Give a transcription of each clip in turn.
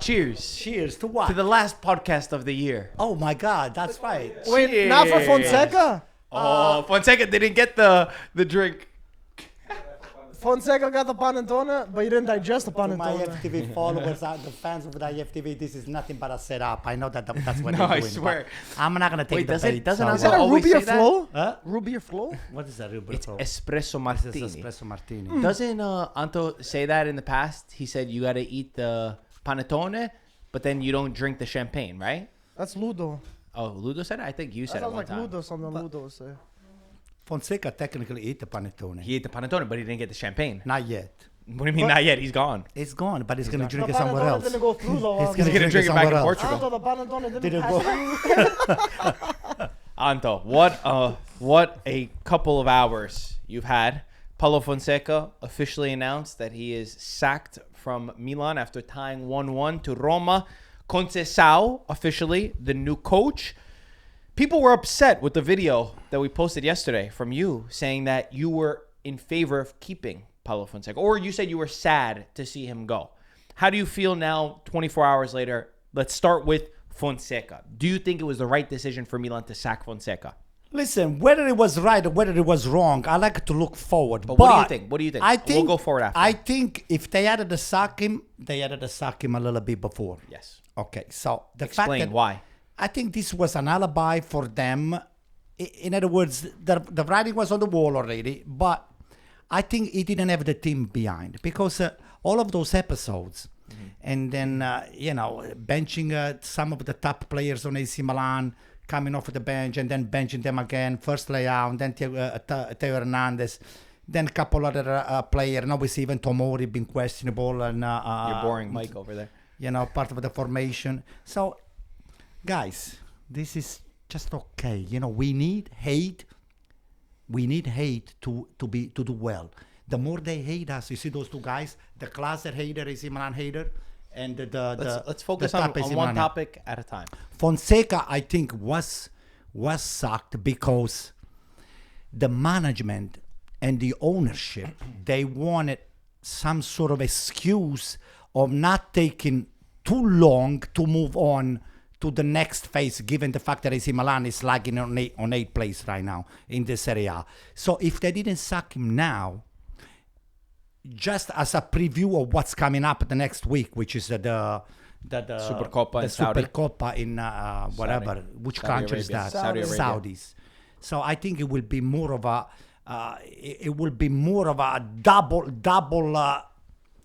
Cheers. Cheers to what? To the last podcast of the year. Oh my God, that's right. Wait, not for Fonseca? Oh, Fonseca didn't get the drink. Fonseca got the panettone, but you didn't digest the To my panettone. FTV followers, the fans of the FTV, this is nothing but a setup. I know that's what No, they're I doing. swear. but I'm not gonna take Wait, the bait. doesn't so- Is that a always root beer say that? flow? Huh? Root beer flow? What is that? Ruben? It's espresso This is martini. espresso martini. Doesn't Anto say that in the past? He said you got to eat the panettone, but then you don't drink the champagne, right? That's Ludo. Oh, Ludo said it? I think you That said it sounds one like time. Ludo, something Ludo would say. Fonseca technically ate the panettone. He ate the panettone, but he didn't get the champagne. Not yet. What do you mean not yet? He's gone. It's gone, but he's gonna drink The it somewhere panettone else. didn't go through though. He's Anto. gonna gonna drink it drink it back in somewhere else. Portugal. Anto, the panettone didn't Didn't pass through. Anto, what a couple of hours you've had. Paulo Fonseca officially announced that he is sacked from Milan after tying 1-1 to Roma. Conceicao, officially the new coach. People were upset with the video that we posted yesterday from you, saying that you were in favor of keeping Paulo Fonseca, or you said you were sad to see him go. How do you feel now, 24 hours later? Let's start with Fonseca. Do you think it was the right decision for Milan to sack Fonseca? Listen, whether it was right or whether it was wrong, I like to look forward. But what do you think? What do you think? I think We'll go forward after. I think if they had to sack him, they had to sack him a little bit before. Yes. Okay, so the Explain fact that why. I think this was an alibi for them. In other words, the writing was on the wall already, but I think he didn't have the team behind because all of those episodes, and then benching some of the top players on AC Milan, coming off the bench and then benching them again. First layout, then Theo Hernandez, then a couple other players, and obviously even Tomori been questionable and You're boring Mike over there. part of the formation. So, guys, this is just okay. We need hate. We need hate to do well. The more they hate us, you see those two guys, the closet hater, AC Milan hater, and Let's focus the on top AC one Milan. topic at a time. Fonseca, I think, was sacked because the management and the ownership, they wanted some sort of excuse of not taking too long to move on to the next phase, given the fact that AC Milan is lagging on eighth place right now in the Serie A. So if they didn't sack him now, just as a preview of what's coming up the next week, which is the Supercoppa in Saudi. Supercoppa in whatever, which Saudi country is Arabia. that? Saudi Arabia. Saudis. So I think it will be more of a double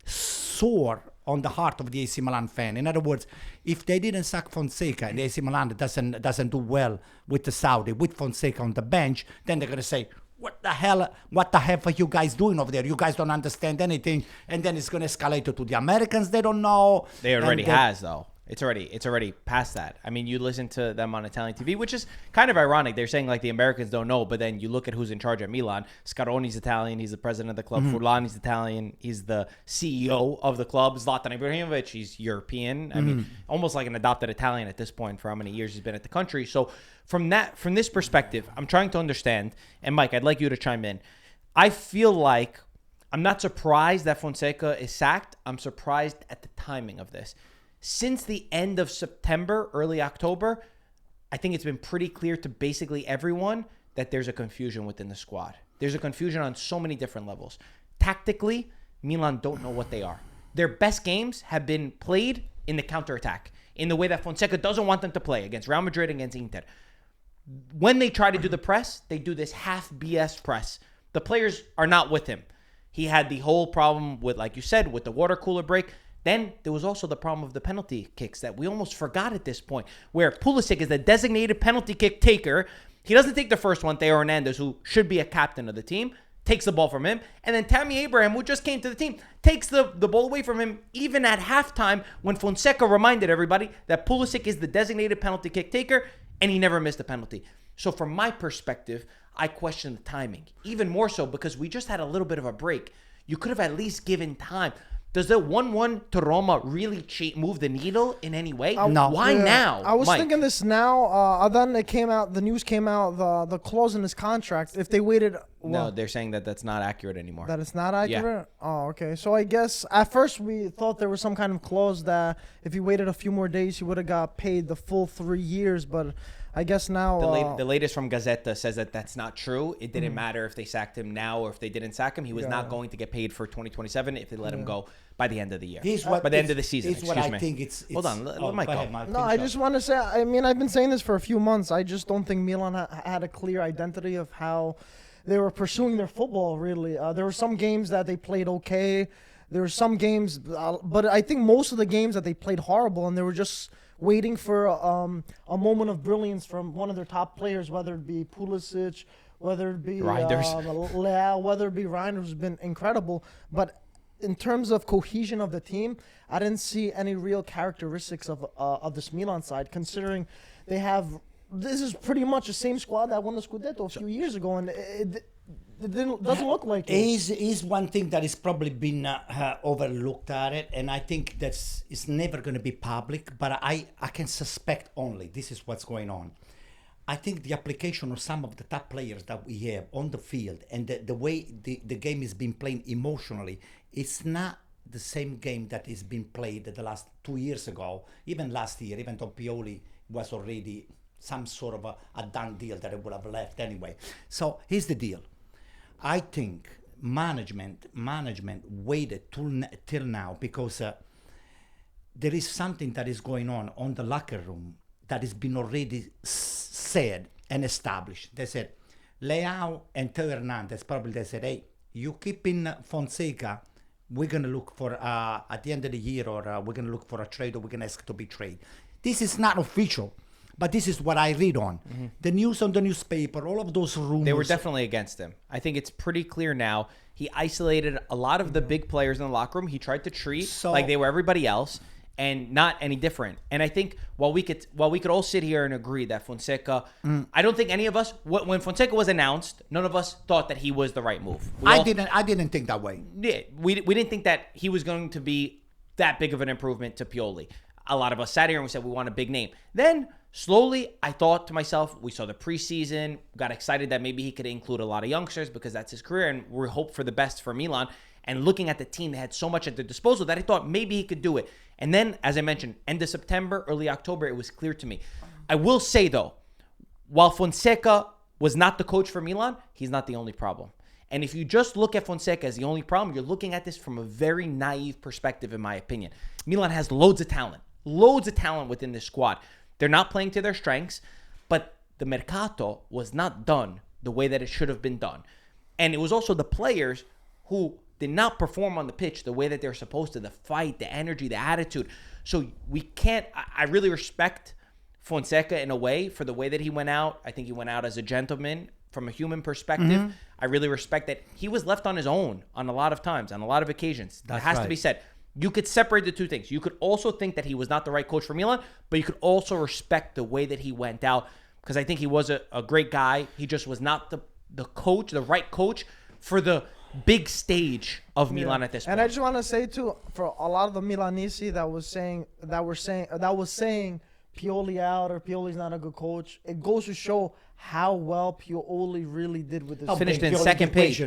sore on the heart of the AC Milan fan. In other words, if they didn't sack Fonseca and the AC Milan doesn't do well with the Saudi, with Fonseca on the bench, then they're gonna say, what the hell are you guys doing over there? You guys don't understand anything. And then it's gonna escalate to the Americans they don't know. They already And then- has though. It's already past that. I mean, you listen to them on Italian TV, which is kind of ironic. They're saying like the Americans don't know, but then you look at who's in charge at Milan. Scaroni's Italian. He's the president of the club. Furlani's Italian. He's the CEO of the club. Zlatan Ibrahimovic. He's European. I mean, almost like an adopted Italian at this point for how many years he's been at the country. So from this perspective, I'm trying to understand. And Mike, I'd like you to chime in. I feel like I'm not surprised that Fonseca is sacked. I'm surprised at the timing of this. Since the end of September, early October, I think it's been pretty clear to basically everyone that there's a confusion within the squad. There's a confusion on so many different levels. Tactically, Milan don't know what they are. Their best games have been played in the counterattack, in the way that Fonseca doesn't want them to play against Real Madrid, against Inter. When they try to do the press, they do this half BS press. The players are not with him. He had the whole problem with, like you said, with the water cooler break. Then there was also the problem of the penalty kicks that we almost forgot at this point, where Pulisic is the designated penalty kick taker. He doesn't take the first one. Theo Hernandez, who should be a captain of the team, takes the ball from him. And then Tammy Abraham, who just came to the team, takes the ball away from him even at halftime when Fonseca reminded everybody that Pulisic is the designated penalty kick taker, and he never missed a penalty. So from my perspective, I question the timing, even more so because we just had a little bit of a break. You could have at least given time Does the 1-1 to Roma really move the needle in any way? No. Why now? I was Mike? thinking this now. Then the news came out, the clause in his contract. If they waited, No, they're saying that that's not accurate anymore. that it's not accurate. Oh, okay. So I guess at first we thought there was some kind of clause that if he waited a few more days, he would have got paid the full 3 years. But I guess now The latest from Gazzetta says that that's not true. It didn't matter if they sacked him now or if they didn't sack him. He was not going to get paid for 2027 if they let him go by the end of the year. By the end of the season, Here's what I think it's Hold on, let Mike go. No, I just want to say, I mean, I've been saying this for a few months. I just don't think Milan had a clear identity of how they were pursuing their football, really. There were some games that they played okay. There were some games, but I think most of the games that they played horrible, and they were just waiting for a moment of brilliance from one of their top players, whether it be Pulisic, whether it be Leao, whether it be Reinders, who's been incredible. But in terms of cohesion of the team, I didn't see any real characteristics of this Milan side, considering they have. This is pretty much the same squad that won the Scudetto a few years ago, and it doesn't look like it. Is one thing that has probably been overlooked at it, and I think it's never going to be public, but I can suspect only this is what's going on. I think the application of some of the top players that we have on the field and the way the game is being played emotionally, it's not the same game that is being played the last 2 years ago, even last year, even though Pioli was already some sort of a done deal that it would have left anyway. So here's the deal. I think management waited till now because there is something that is going on the locker room that has been already said and established. They said, Leao and Theo Hernandez probably they said, hey, you keep in Fonseca, we're going to look for, at the end of the year, or we're going to look for a trade, or we're going to ask to be traded. This is not official. But this is what I read on. Mm-hmm. The news on the newspaper, all of those rumors. They were definitely against him. I think it's pretty clear now. He isolated a lot of the big players in the locker room. He tried to treat like they were everybody else and not any different. And I think while we could all sit here and agree that Fonseca, I don't think any of us, when Fonseca was announced, none of us thought that he was the right move. I didn't think that way. Yeah, we didn't think that he was going to be that big of an improvement to Pioli. A lot of us sat here and we said we want a big name. Then slowly, I thought to myself, we saw the preseason, got excited that maybe he could include a lot of youngsters because that's his career, and we hope for the best for Milan. And looking at the team, they had so much at their disposal that I thought maybe he could do it. And then, as I mentioned, end of September, early October, it was clear to me. I will say, though, while Fonseca was not the coach for Milan, he's not the only problem. And if you just look at Fonseca as the only problem, you're looking at this from a very naive perspective, in my opinion. Milan has loads of talent within this squad. They're not playing to their strengths, but the Mercato was not done the way that it should have been done. And it was also the players who did not perform on the pitch the way that they're supposed to, the fight, the energy, the attitude. So we can't, I really respect Fonseca in a way for the way that he went out. I think he went out as a gentleman from a human perspective. Mm-hmm. I really respect that he was left on his own on a lot of times, on a lot of occasions. That has to be said. You could separate the two things. You could also think that he was not the right coach for Milan, but you could also respect the way that he went out, because I think he was a great guy. He just was not the coach, the right coach for the big stage of Milan at this point. And I just want to say too, for a lot of the Milanese that was saying Pioli out or Pioli's not a good coach, it goes to show how well Pioli really did with this. Finished in second place.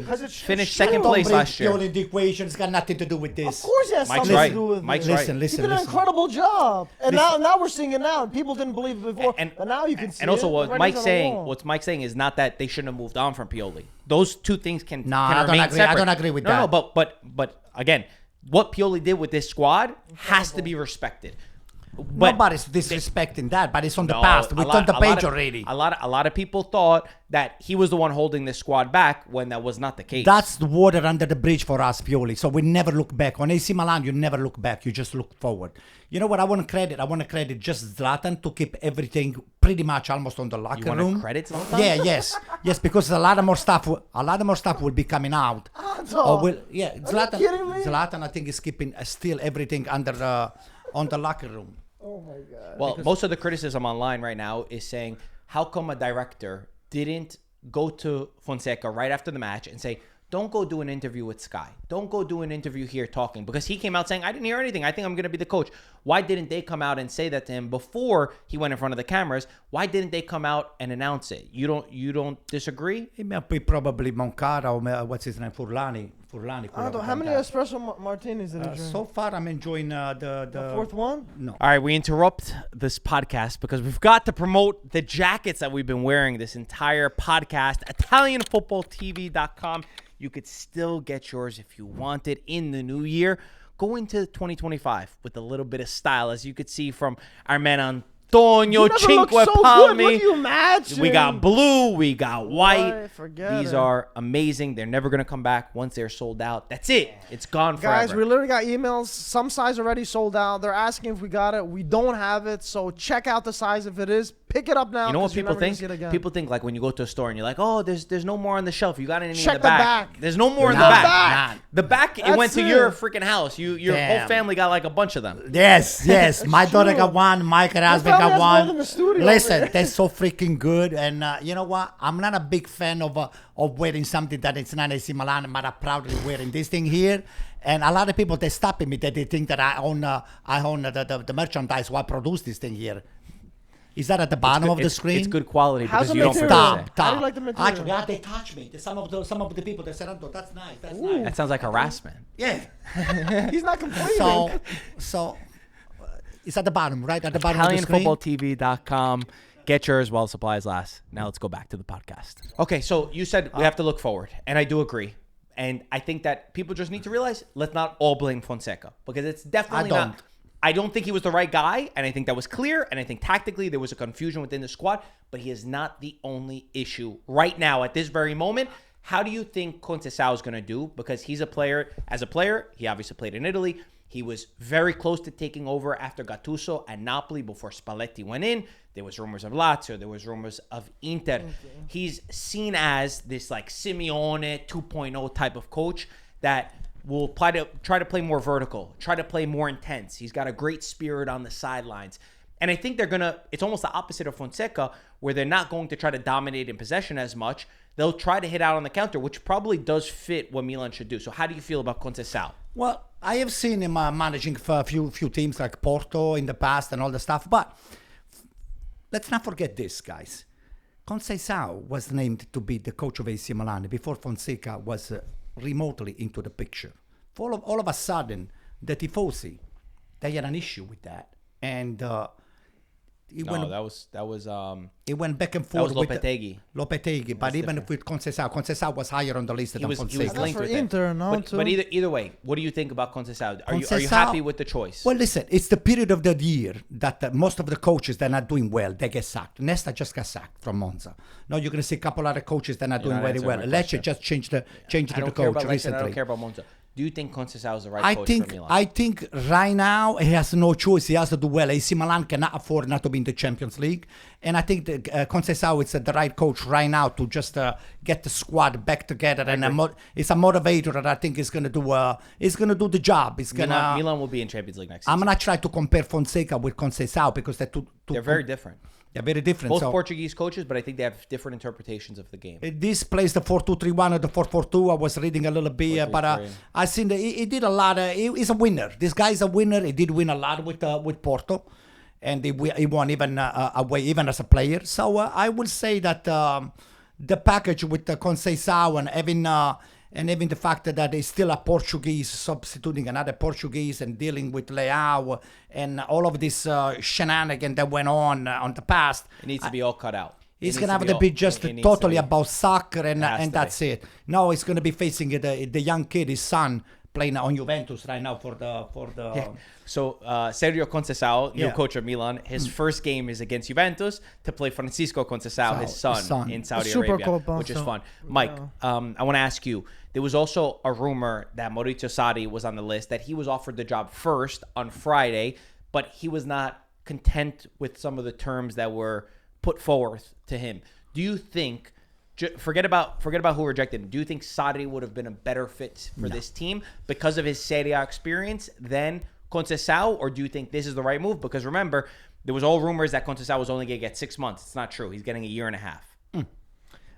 Finished second place last year. Pioli, the equation has got nothing to do with this. Of course, it has something to do with it. Mike's right. He did an incredible job, and now we're seeing it now. People didn't believe it before, but now you can see. And also, what Mike's saying is not that they shouldn't have moved on from Pioli. Those two things can remain separate. I don't agree with that. No, but again, what Pioli did with this squad has to be respected. But nobody's disrespecting that, but it's on the past. We've on the page already. A lot of people thought that he was the one holding this squad back when that was not the case. That's the water under the bridge for us, Pioli. So we never look back. On AC Milan, you never look back. You just look forward. You know what I want to credit? I want to credit just Zlatan to keep everything pretty much almost on the locker room. You want to credit Zlatan? Yeah, yes, because a lot more stuff will be coming out. Zlatan, I think, is keeping still everything under on the locker room. Oh my God. Well, most of the criticism online right now is saying, how come a director didn't go to Fonseca right after the match and say, don't go do an interview with Sky. Don't go do an interview here talking, because he came out saying, I didn't hear anything. I think I'm going to be the coach. Why didn't they come out and say that to him before he went in front of the cameras? Why didn't they come out and announce it? You don't disagree? It may be probably Moncada or what's his name, Furlani. How many espresso martinis did he drink? So far, I'm enjoying the fourth one? No. All right, we interrupt this podcast because we've got to promote the jackets that we've been wearing this entire podcast. ItalianFootballTV.com. You could still get yours if you want it in the new year. Go into 2025 with a little bit of style, as you could see from our man Antonio Cinque Palmi. What you imagine? We got blue, we got white. Forget These it. are amazing. They're never going to come back once they're sold out. That's it. It's gone forever. Guys, we literally got emails. Some size already sold out. They're asking if we got it. We don't have it, so check out the size if it is. Pick it up now. You know what 'cause you're people never gonna think? see it again. People think like when you go to a store and you're like, oh, there's no more on the shelf. You got anything Check in the back? There's no more in the back. The back, it went to your freaking house. Your whole family got like a bunch of them. Yes. My daughter got one. Mike and husband family got has more one. than the studio Listen, over they're so freaking good. And you know what? I'm not a big fan of wearing something that it's not AC Milan, but I'm proudly wearing this thing here. And a lot of people, they're stopping me. They think that I own the merchandise while I produce this thing here. Is that at the bottom of the screen? It's good quality How's because the you don't material? produce it. How do you like the material? Actually, yeah, they touch me. Some of the people, they said, "Oh, that's nice. That's nice." That sounds like harassment. Yeah. He's not complaining. So it's at the bottom, right? At the bottom of the screen. ItalianFootballTV.com. Get yours while supplies last. Now let's go back to the podcast. Okay, so you said we have to look forward, and I do agree. And I think that people just need to realize, let's not all blame Fonseca, because it's definitely not. I don't think he was the right guy, and I think that was clear, and I think tactically there was a confusion within the squad, but he is not the only issue right now at this very moment. How do you think Conceicao is going to do? Because he's a player. As a player, he obviously played in Italy. He was very close to taking over after Gattuso at Napoli before Spalletti went in. There was rumors of Lazio. There was rumors of Inter. Okay. He's seen as this like Simeone 2.0 type of coach that will try to play more vertical, try to play more intense. He's got a great spirit on the sidelines. And I think it's almost the opposite of Fonseca, where they're not going to try to dominate in possession as much. They'll try to hit out on the counter, which probably does fit what Milan should do. So how do you feel about Conceicao? Well, I have seen him managing for a few teams like Porto in the past and all the stuff. But let's not forget this, guys. Conceicao was named to be the coach of AC Milan before Fonseca was remotely into the picture. All of a sudden, the Tifosi, they had an issue with that. And it went back and forth. That was Lopetegui. But even with Conceicao was higher on the list than Fonseca. He was linked for with Inter, it. But either way, what do you think about Conceicao? Are you happy with the choice? Well, listen, it's the period of the year that most of the coaches that are not doing well, they get sacked. Nesta just got sacked from Monza. Now you're going to see a couple other coaches that are not doing very well. Lecce just changed the coach recently. I don't care about Monza. Do you think Conceicao is the right coach for Milan? I think right now he has no choice. He has to do well. AC Milan cannot afford not to be in the Champions League. And I think Conceicao is the right coach right now to just get the squad back together. And it's a motivator that I think is going to do the job. Milan will be in Champions League next season. I'm going to try to compare Fonseca with Conceicao because they're very different. They're very different. Both Portuguese coaches, but I think they have different interpretations of the game. This plays the 4-2-3-1 or the 4-4-2. I was reading a little bit, but I seen that he did a lot. He's a winner. This guy's a winner. He did win a lot with Porto, and he won even away, even as a player. So I would say that the package with the Conceicao and having the fact that he's still a Portuguese substituting another Portuguese and dealing with Leao and all of this shenanigan that went on the past. It needs to be all cut out. He's going to have to be just totally about soccer and that's it. No, he's going to be facing the young kid, his son, playing on Juventus right now for the. Yeah. So Sergio Conceicao, new coach of Milan, his first game is against Juventus to play Francisco Conceicao, his son, in Saudi Arabia, which is fun. Mike, I want to ask you. There was also a rumor that Maurizio Sarri was on the list, that he was offered the job first on Friday, but he was not content with some of the terms that were put forth to him. Do you think, forget about who rejected him, do you think Sarri would have been a better fit for this team because of his Serie A experience than Conceicao, or do you think this is the right move? Because remember, there was all rumors that Conceicao was only going to get 6 months. It's not true. He's getting a year and a half.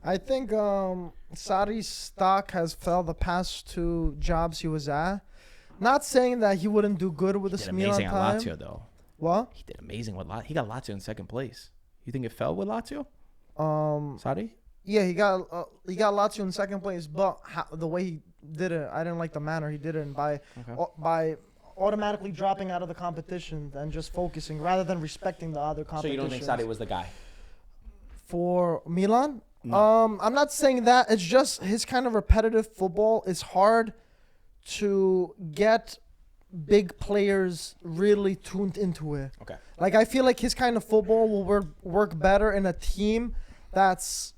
I think Sarri's stock has fell the past 2 jobs he was at. Not saying that he wouldn't do good with this Did Milan amazing at time. Lazio though. What? He did amazing with Lazio. He got Lazio in second place. You think it fell with Lazio? Sarri? Yeah, he got Lazio in second place, but the way he did it, I didn't like the manner he did it, and by automatically dropping out of the competition and just focusing rather than respecting the other So competition. you don't think Sarri was the guy? For Milan? No. I'm not saying that. It's just his kind of repetitive football is hard to get big players really tuned into it. Okay. Like, I feel like his kind of football will work better in a team that's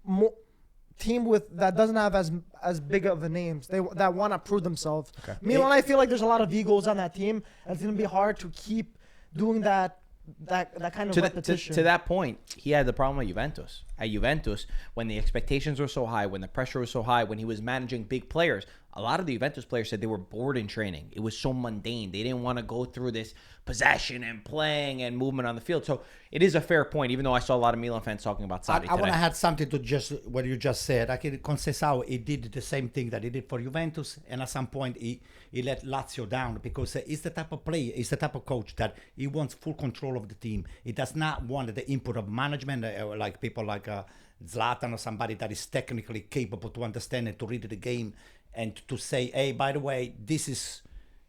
that doesn't have as big of a names. That want to prove themselves. Okay. Milan, I feel like there's a lot of egos on that team, and it's gonna be hard to keep doing that kind of repetition. To that point, he had the problem with Juventus. At Juventus, when the expectations were so high, when the pressure was so high, when he was managing big players, a lot of the Juventus players said they were bored in training. It was so mundane. They didn't want to go through this possession and playing and movement on the field. So it is a fair point, even though I saw a lot of Milan fans talking about Sarri I want today. to add something to just what you just said. Like Conceicao, he did the same thing that he did for Juventus, and at some point he let Lazio down because he's the type of player, he's the type of coach that he wants full control of the team. He does not want the input of management, like people like Zlatan or somebody that is technically capable to understand and to read the game and to say, hey, by the way, this is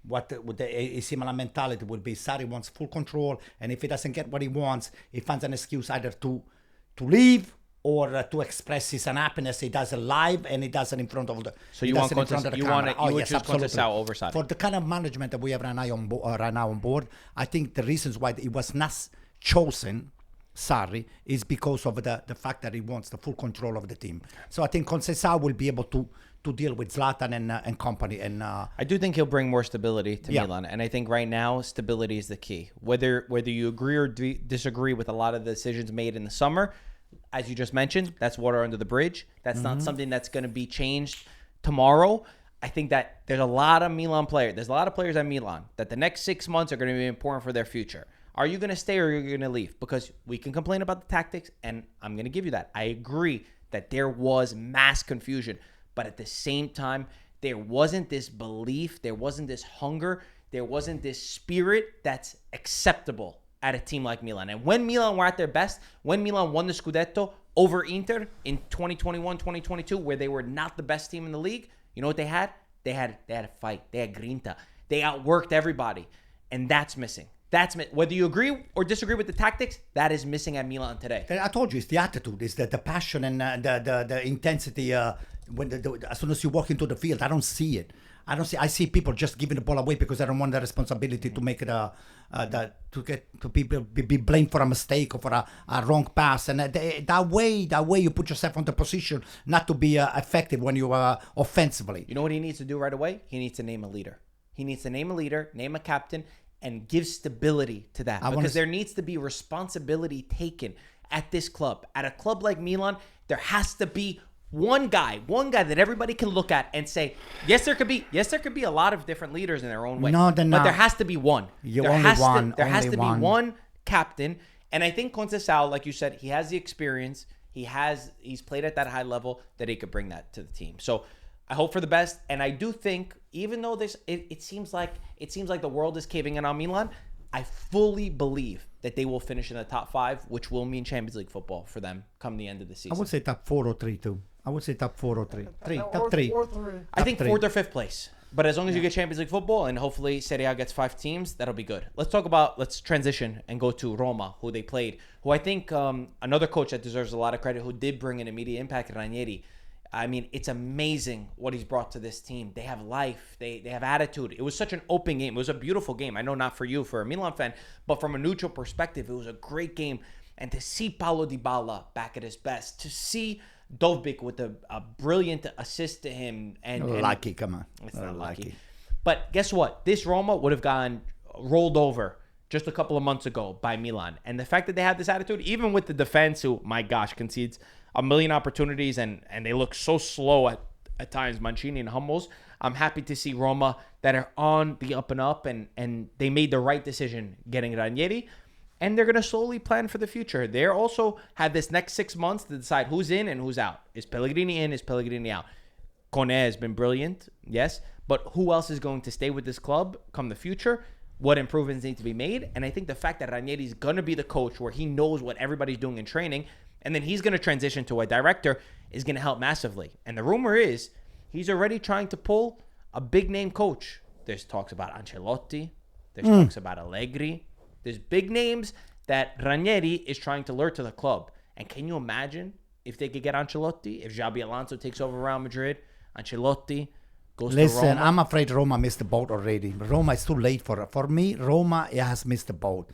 what a similar mentality would be. Sarri wants full control, and if he doesn't get what he wants, he finds an excuse either to leave or to express his unhappiness. He does it live, and he does it in front of the. So you want you would choose Conceicao over Sarri? For the kind of management that we have right now on board, I think the reasons why it was not chosen, Sarri, is because of the fact that he wants the full control of the team. So I think Conceicao will be able to deal with Zlatan and company. And I do think he'll bring more stability to Milan, and I think right now stability is the key. Whether you agree or disagree with a lot of the decisions made in the summer, as you just mentioned, that's water under the bridge. That's not something that's going to be changed tomorrow. I think that there's a lot of Milan players. There's a lot of players at Milan that the next 6 months are going to be important for their future. Are you going to stay or are you going to leave? Because we can complain about the tactics, and I'm going to give you that. I agree that there was mass confusion. But at the same time, there wasn't this belief, there wasn't this hunger, there wasn't this spirit that's acceptable at a team like Milan. And when Milan were at their best, when Milan won the Scudetto over Inter in 2021, 2022, where they were not the best team in the league, you know what they had? They had a fight. They had grinta. They outworked everybody. And that's missing. Whether you agree or disagree with the tactics, that is missing at Milan today. I told you, it's the attitude, it's the passion and the intensity. As soon as you walk into the field, I don't see it. I see people just giving the ball away because they don't want the responsibility to make it to be blamed for a mistake or for a wrong pass. And that way you put yourself on the position not to be effective when you are offensively. You know what he needs to do right away? He needs to name a leader. He needs to name a leader, name a captain, and give stability to that. Because there needs to be responsibility taken at this club. At a club like Milan, there has to be one guy that everybody can look at and say, yes, there could be a lot of different leaders in their own way. But there has to be one. There has to be one captain. And I think Conceicao, like you said, he has the experience. He's played at that high level that he could bring that to the team. So I hope for the best. And I do think, even though it seems like the world is caving in on Milan, I fully believe that they will finish in the top 5, which will mean Champions League football for them come the end of the season. I would say top 4 or 3 too. I would say top 4 or 3. Top 3. I think 4th or 5th place. But as long as you get Champions League football and hopefully Serie A gets 5 teams, that'll be good. Let's transition and go to Roma, who they played, who I think another coach that deserves a lot of credit, who did bring an immediate impact, Ranieri. I mean, it's amazing what he's brought to this team. They have life. They have attitude. It was such an open game. It was a beautiful game. I know not for you, for a Milan fan, but from a neutral perspective, it was a great game. And to see Paulo Dybala back at his best, to see Dovbyk with a brilliant assist to him. Lucky, come on. It's not lucky. But guess what? This Roma would have gotten rolled over just a couple of months ago by Milan. And the fact that they have this attitude, even with the defense, who, my gosh, concedes a million opportunities and they look so slow at times, Mancini and Hummels, I'm happy to see Roma that are on the up and up, and they made the right decision getting Ranieri. and they're going to slowly plan for the future. They also have this next 6 months to decide who's in and who's out. Is Pellegrini in? Is Pellegrini out? Kone has been brilliant, yes, but who else is going to stay with this club come the future? What improvements need to be made? And I think the fact that Ranieri is going to be the coach where he knows what everybody's doing in training, and then he's going to transition to a director is going to help massively. And the rumor is he's already trying to pull a big-name coach. There's talks about Ancelotti. There's talks about Allegri. There's big names that Ranieri is trying to lure to the club. And can you imagine if they could get Ancelotti? If Xabi Alonso takes over Real Madrid, Ancelotti goes to Roma. I'm afraid Roma missed the boat already. Roma is too late for me. Roma has missed the boat.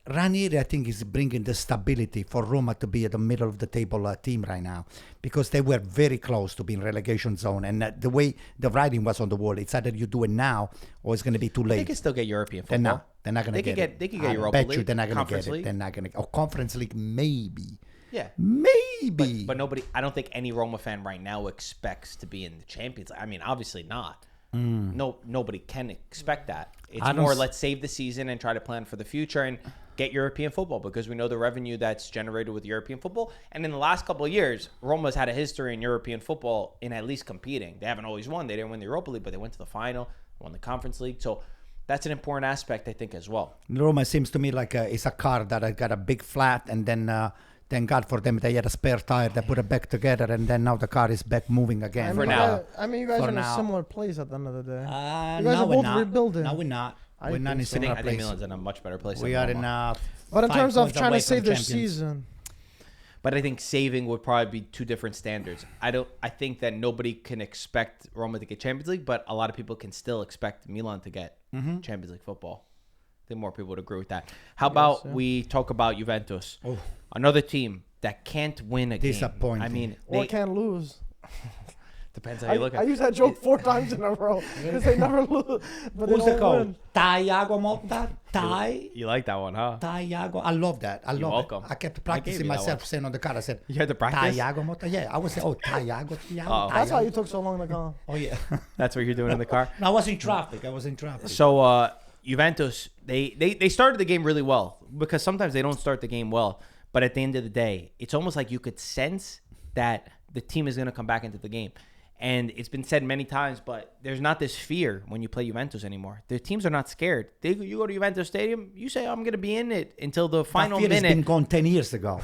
Ranieri, I think, is bringing the stability for Roma to be at the middle of the table team right now, because they were very close to being relegation zone, and the way the writing was on the wall, it's either you do it now or it's going to be too late. They can still get European football. They're not going to get it. They could get Europa League. I bet League. you they're not going to Conference get League. it. They're not going to. Oh, Conference League, maybe. Yeah. Maybe. But nobody, I don't think any Roma fan right now expects to be in the Champions League. I mean, obviously not. Nobody can expect that. It's more let's save the season and try to plan for the future and get European football, because we know the revenue that's generated with European football. And in the last couple of years, Roma's had a history in European football in at least competing. They haven't always won. They didn't win the Europa League, but they went to the final, won the Conference League. So that's an important aspect, I think, as well. Roma seems to me like it's a car that got a big flat, and then thank God for them, they had a spare tire. They put it back together, and then now the car is back moving again. For now. You guys For are in now. a similar place at the end of the day. You guys no, are we're both not. rebuilding. No, we're not. We're not in a think so. similar I think place. Milan's in a much better place We than are Roma. in. But in 5 terms of points trying away to save from their champions. season, But I think saving would probably be two different standards. I think that nobody can expect Roma to get Champions League, but a lot of people can still expect Milan to get Champions League football. I think more people would agree with that. How about we talk about Juventus? Oh. Another team that can't win a game. Disappointing. I mean, or can't lose. depends how you look at I it. use that joke 4 times in a row because they never lose. But Who's they the don't coach? win. Thiago Motta. You like that one, huh? Thiago. I love that. I love welcome. it. I kept I gave practicing you that myself one. saying on the car. I said, You had to practice? Thiago Motta. Yeah, I was saying, Thiago. Uh-oh. That's why Thiago. you took so long to come. Oh, yeah. That's what you're doing in the car? No, I was in traffic. So Juventus, they started the game really well, because sometimes they don't start the game well. But at the end of the day, it's almost like you could sense that the team is going to come back into the game. And it's been said many times, but there's not this fear when you play Juventus anymore. The teams are not scared. You go to Juventus Stadium, you say, I'm going to be in it until the final That fear has been minute. gone 10 years ago.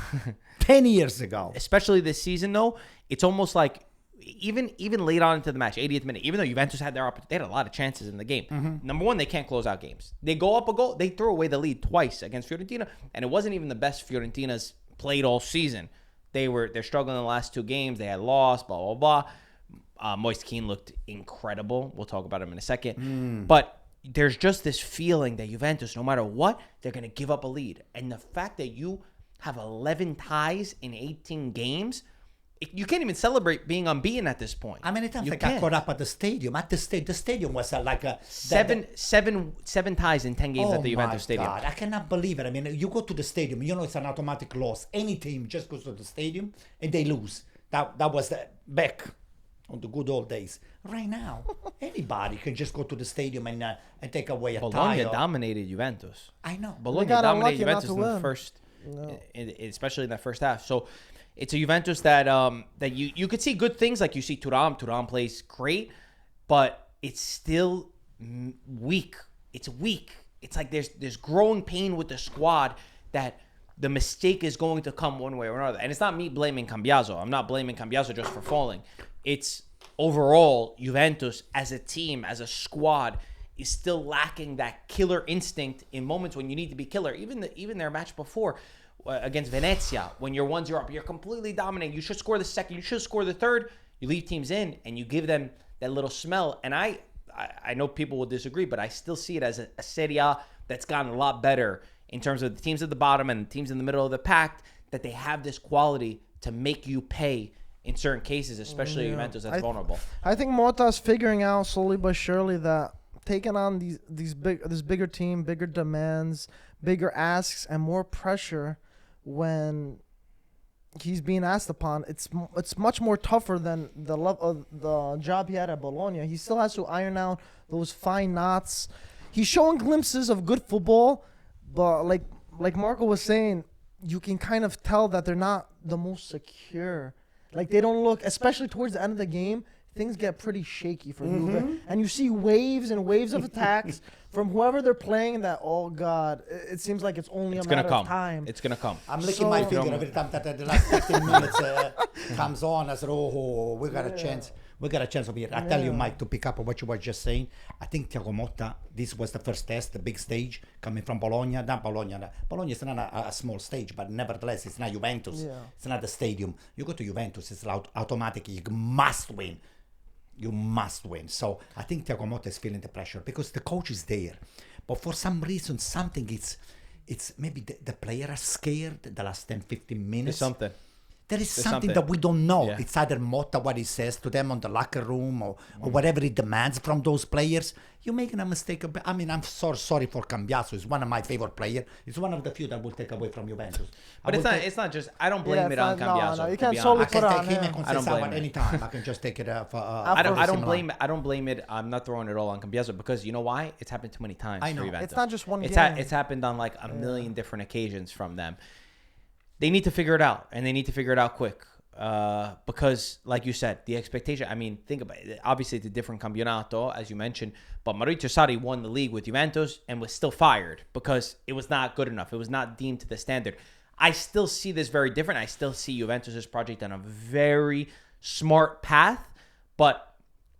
10 years ago. Especially this season, though, it's almost like even late on into the match, 80th minute, even though Juventus had they had a lot of chances in the game. Number one, they can't close out games. They go up a goal, they throw away the lead twice against Fiorentina, and it wasn't even the best Fiorentina's played all season. They're struggling in the last 2 games. They had lost, blah, blah, blah. Moise Kean looked incredible. We'll talk about him in a second. But there's just this feeling that Juventus, no matter what, they're going to give up a lead. And the fact that you have 11 ties in 18 games, you can't even celebrate being unbeaten at this point. How many times You I got can't. caught up at the stadium? The stadium was like a... Seven ties in 10 games at the Juventus Stadium. God, I cannot believe it. I mean, you go to the stadium, you know it's an automatic loss. Any team just goes to the stadium and they lose. That was back on the good old days. Right now, anybody can just go to the stadium and take away a Bologna tie. dominated Juventus. I know. Bologna got dominated unlucky not Juventus to in the win. first, especially in that first half. So it's a Juventus that you could see good things, like you see Thuram. Thuram plays great, but it's still weak. It's weak. It's like there's growing pain with the squad that the mistake is going to come one way or another. And it's not me blaming Cambiaso. I'm not blaming Cambiaso just for falling. It's overall Juventus as a team, as a squad, is still lacking that killer instinct in moments when you need to be killer. Even their match before against Venezia, when you're 1-0 up, you're completely dominating. You should score the second. You should score the third. You leave teams in and you give them that little smell. And I know people will disagree, but I still see it as a Serie A that's gotten a lot better in terms of the teams at the bottom and the teams in the middle of the pack, that they have this quality to make you pay in certain cases, especially Juventus that's vulnerable. I think Motta's figuring out slowly but surely that taking on this bigger team, bigger demands, bigger asks, and more pressure when he's being asked upon, it's much more tougher than the job he had at Bologna. He still has to iron out those fine knots. He's showing glimpses of good football, but like like Marco was saying, you can kind of tell that they're not the most secure. Like they don't look, especially towards the end of the game, things get pretty shaky for Juve. And you see waves and waves of attacks from whoever they're playing that, oh God, it seems like it's only a matter of time. It's going to come. I'm licking my finger every time that the last 15 minutes comes on. I said, oh, we got a chance. We got a chance over here. I tell you, Mike, to pick up on what you were just saying, I think Thiago Motta, this was the first test, the big stage, coming from Bologna. Bologna is not a small stage, but nevertheless, it's not Juventus. Yeah. It's not the stadium. You go to Juventus, it's automatic. You must win. You must win. So I think Thiago Motta is feeling the pressure because the coach is there. But for some reason, something it's maybe the player are scared the last 10, 15 minutes. There's something. There's something that we don't know. Yeah. It's either Motta, what he says to them on the locker room or whatever he demands from those players. You're making a mistake. I mean, I'm so sorry for Cambiaso. He's one of my favorite players. He's one of the few that will take away from Juventus. But it's not just, I don't blame it on Cambiaso. No, you can't solely put on him. I don't blame it. Anytime. I can just take it for I don't blame it. I'm not throwing it all on Cambiaso because you know why? It's happened too many times for Juventus. It's not just one game. It's happened on like a million different occasions from them. They need to figure it out, and they need to figure it out quick. Because, like you said, the expectation, I mean, think about it. Obviously, it's a different campionato, as you mentioned, but Maurizio Sarri won the league with Juventus and was still fired because it was not good enough. It was not deemed to the standard. I still see this very different. I still see Juventus' project on a very smart path, but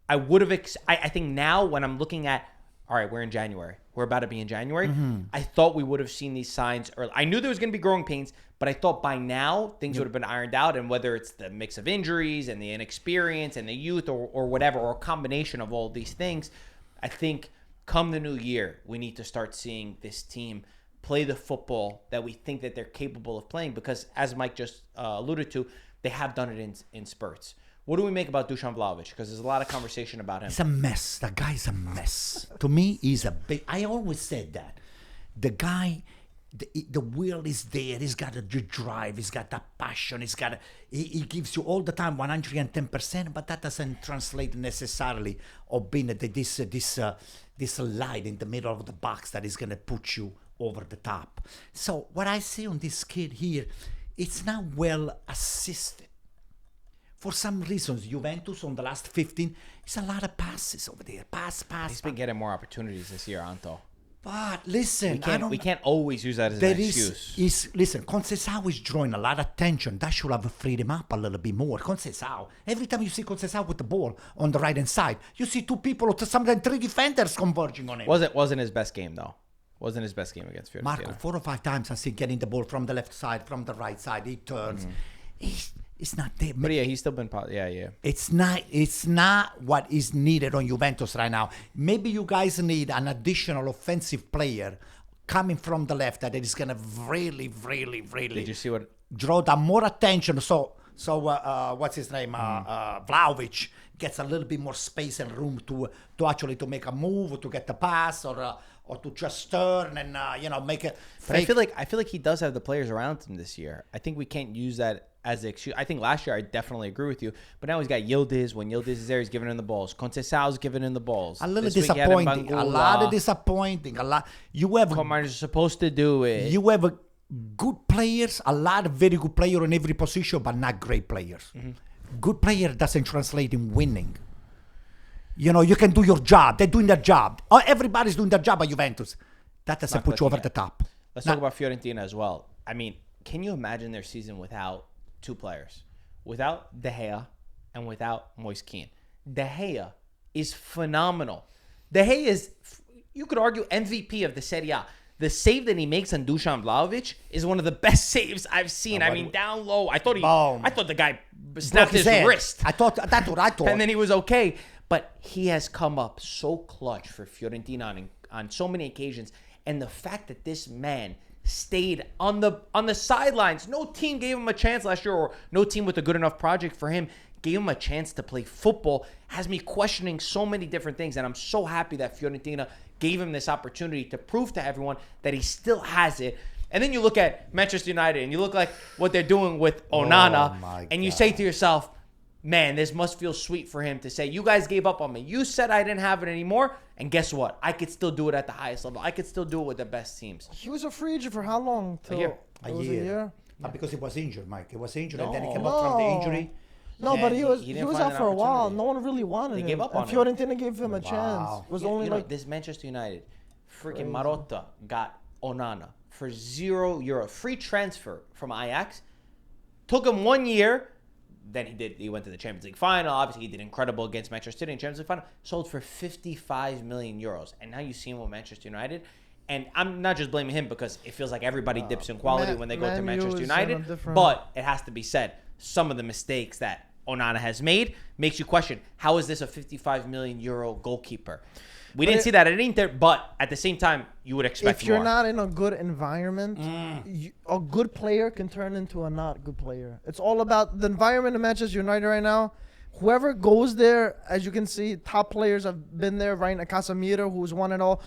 I would have, I think now when I'm looking at, all right, we're in January. We're about to be in January. I thought we would have seen these signs early. I knew there was going to be growing pains, but I thought by now things would have been ironed out. And whether it's the mix of injuries and the inexperience and the youth or whatever, or a combination of all these things, I think come the new year, we need to start seeing this team play the football that we think that they're capable of playing. Because as Mike just alluded to, they have done it in spurts. What do we make about Dusan Vlahovic? Because there's a lot of conversation about him. It's a mess. That guy's a mess. To me, he's a big... I always said that. The guy, the will is there. He's got the drive. He's got the passion. He gives you all the time 110%, but that doesn't translate necessarily of being this light in the middle of the box that is going to put you over the top. So what I see on this kid here, it's not well assisted. For some reasons, Juventus on the last 15, it's a lot of passes over there. Pass. He's been getting more opportunities this year, Anto. But listen, we can't always use that as an excuse. Listen, Conceicao is drawing a lot of attention. That should have freed him up a little bit more. Conceicao, every time you see Conceicao with the ball on the right hand side, you see two people or sometimes three defenders converging on him. Wasn't his best game though. Wasn't his best game against Fiorentina. Marco, 4 or 5 times I see getting the ball from the left side, from the right side. He turns. It's not there. But yeah, he's still been It's not what is needed on Juventus right now. Maybe you guys need an additional offensive player coming from the left that is going to really Did you see what draw that more attention. So what's his name? Vlahovic gets a little bit more space and room to actually to make a move, to get the pass, or to just turn and make it. But I feel like he does have the players around him this year. I think we can't use that as an excuse. I think last year I definitely agree with you, but now he's got Yildiz. When Yildiz is there, he's giving him the balls. Conceicao's giving him the balls. A little disappointing. A lot of disappointing. You have. Commanders are supposed to do it. You have good players, a lot of very good players in every position, but not great players. Good player doesn't translate in winning. You can do your job. They're doing their job. Everybody's doing their joir at Juventus. That doesn't put you over the top. Let's talk about Fiorentina as well. I mean, can you imagine their season without 2 players? Without De Gea and without Moise Kean. De Gea is phenomenal. De Gea is, you could argue, MVP of the Serie A. The save that he makes on Dusan Vlahovic is one of the best saves I've seen. I mean, down low. I thought the guy snapped his wrist. That's what I thought. And then he was okay. But he has come up so clutch for Fiorentina on so many occasions. And the fact that this man stayed on the sidelines. No team gave him a chance last year, or no team with a good enough project for him gave him a chance to play football, has me questioning so many different things. And I'm so happy that Fiorentina gave him this opportunity to prove to everyone that he still has it. And then you look at Manchester United and you look like what they're doing with Onana, and you say to yourself, man, this must feel sweet for him to say, you guys gave up on me. You said I didn't have it anymore. And guess what? I could still do it at the highest level. I could still do it with the best teams. He was a free agent for how long? A year. A It was a year. year. Because he was injured, Mike. He was injured, and No. then he came up from the injury. No, Yeah, but he was he didn't was find out an for a while. opportunity. No one really wanted They him. gave up and on him. Fiorentina gave him a Wow. chance. It was You only know, like this Manchester United, freaking Marotta got Onana for €0, free transfer from Ajax. Took him 1 year. Then he went to the Champions League final. Obviously, he did incredible against Manchester City in Champions League final. Sold for €55 million. And now you see him with Manchester United. And I'm not just blaming him because it feels like everybody dips in quality when they go to Man U Manchester is on a United. different- But it has to be said, some of the mistakes that Onana has made makes you question, how is this a €55 million goalkeeper? We didn't see that at Inter, but at the same time, you would expect if you're more. not in a good environment, a good player can turn into a not good player. It's all about the environment in Manchester United right now. Whoever goes there, as you can see, top players have been there. Right, Casemiro, who's won it all.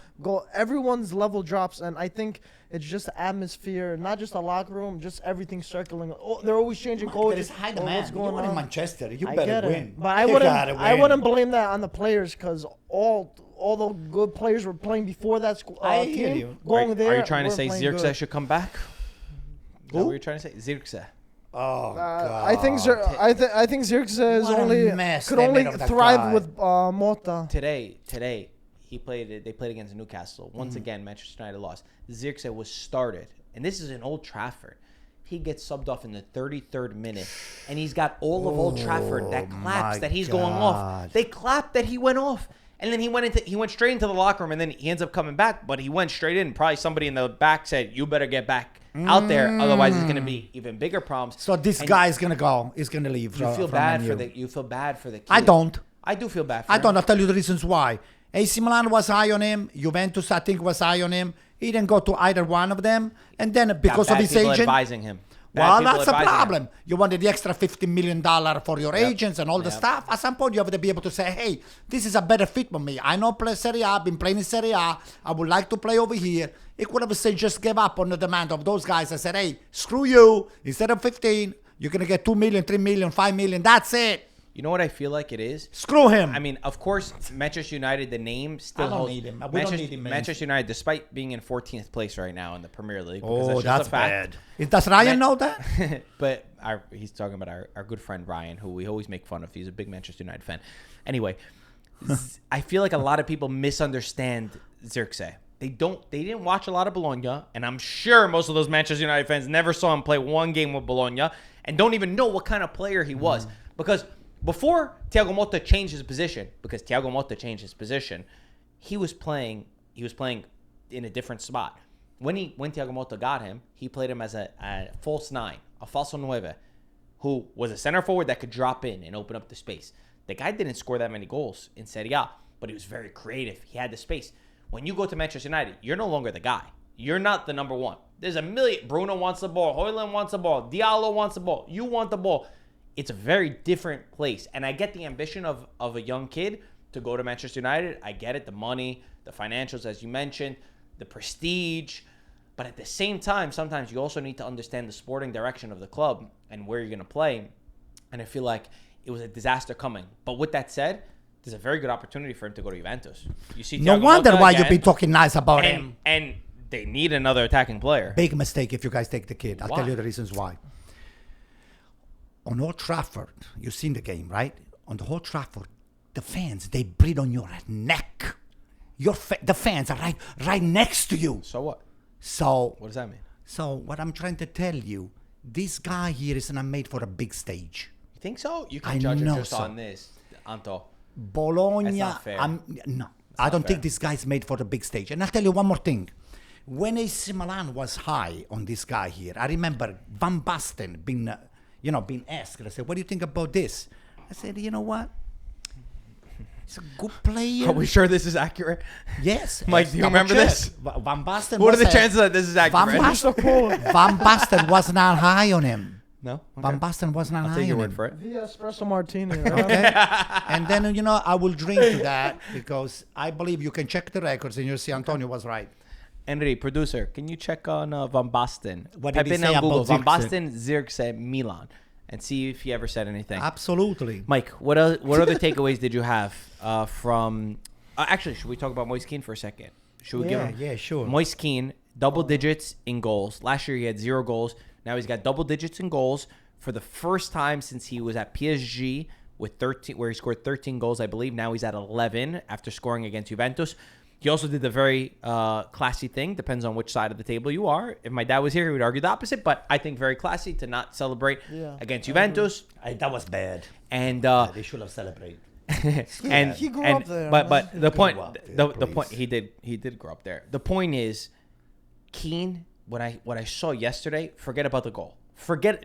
Everyone's level drops, and I think it's just the atmosphere, not just the locker room, just everything circling. Oh, they're always changing coaches. There is high Oh, demand. what's going You're in on? Manchester. You I better get it, win. but I You gotta I win. wouldn't blame that on the players because all the good players were playing before that I team. hear you. Going there, Are you trying to weren't say playing Zirkzee good. should come back? Is that Who? what you're trying to say? Zirkzee. Oh, God. I think I think Zirkzee is What a only mess could they only made of that thrive guy. with Motta. Today, they played against Newcastle. Once again, Manchester United lost. Zirkzee was started, and this is in Old Trafford. He gets subbed off in the 33rd minute, and he's got all of Old Trafford that claps my that he's going God. off. They clapped that he went off, and then he went straight into the locker room, and then he ends up coming back, but he went straight in. Probably somebody in the back said, "You better get back out there, otherwise it's going to be even bigger problems." So this And guy is gonna go. He's gonna leave. You feel from bad Man for U. the. You feel bad for the kid. I don't. I do feel bad for I him. don't. I'll tell you the reasons why. AC Milan was high on him. Juventus, I think, was high on him. He didn't go to either one of them. And then because Got of bad his people agent, advising him. Bad well, people that's a advising him. problem. You wanted the extra $50 million for your agents and all the Yep. stuff. At some point, you have to be able to say, hey, this is a better fit for me. I know play Serie A. I've been playing in Serie A. I would like to play over here. He could have said, just give up on the demand of those guys. I said, hey, screw you. Instead of 15, you're going to get 2 million, 3 million, 5 million. That's it. You know what I feel like it is? Screw him. I mean, of course, Manchester United, the name still I don't holds. need him. We don't Manchester, need him, man. Manchester United, despite being in 14th place right now in the Premier League. because Oh, just that's a fact. bad. Does Ryan know that? But he's talking about our good friend Ryan, who we always make fun of. He's a big Manchester United fan. Anyway, I feel like a lot of people misunderstand Zirkzee. They didn't watch a lot of Bologna, and I'm sure most of those Manchester United fans never saw him play one game with Bologna and don't even know what kind of player he was. Because before Thiago Motta changed his position, he was playing in a different spot. When Thiago Motta got him, he played him as a false nine, a falso nueve, who was a center forward that could drop in and open up the space. The guy didn't score that many goals in Serie A, but he was very creative. He had the space. When you go to Manchester United, you're no longer the guy. You're not the number one. There's a million. Bruno wants the ball. Højlund wants the ball. Diallo wants the ball. You want the ball. It's a very different place. And I get the ambition of a young kid to go to Manchester United. I get it. The money, the financials, as you mentioned, the prestige. But at the same time, sometimes you also need to understand the sporting direction of the club and where you're going to play. And I feel like it was a disaster coming. But with that said, there's a very good opportunity for him to go to Juventus. You see, No Thiago wonder Motta why again, you've been talking nice about him. and they need another attacking player. Big mistake if you guys take the kid. I'll Why? tell you the reasons why. On Old Trafford, you've seen the game, right? On the Old Trafford, the fans, they breathe on your neck. The fans are right next to you. So what? So What does that mean? So what I'm trying to tell you, this guy here is not made for a big stage. You think so? You I can judge him know just so. on this, Anto. Bologna, That's not fair. No, I don't fair. think this guy's made for the big stage. And I'll tell you one more thing. When AC Milan was high on this guy here, I remember Van Basten being asked. I said, "What do you think about this?" I said, "You know what? He's a good player." Are we sure this is accurate? Yes. Mike, do you double remember check. this? Van Basten. What are was the a- chances that this is Van accurate? Basten was not high on him. No? Okay. Van Basten was not I'll high take your on word him. for it. Via espresso martini. Okay. And then, I will drink to that because I believe you can check the records and you'll see Antonio was right. Henry, producer, can you check on Van Basten? What did he Type in say on Google, about Van Zirkzee? Basten, Zirkzee, Milan. and see if he ever said anything. Absolutely. Mike, what other takeaways did you have from? Actually, should we talk about Moise Kean for a second? Should we give him? Yeah, sure. Moise Kean, double digits in goals. Last year he had 0 goals. Now he's got double digits in goals for the first time since he was at PSG with 13, where he scored 13 goals, I believe. Now he's at 11 after scoring against Juventus. He also did the very classy thing. Depends on which side of the table you are. If my dad was here, he would argue the opposite. But I think very classy to not celebrate against Juventus. That was bad. And they should have celebrated. and he grew up there. But the point, the please. point, he did grow up there. The point is, Kean, what I saw yesterday, forget about the goal.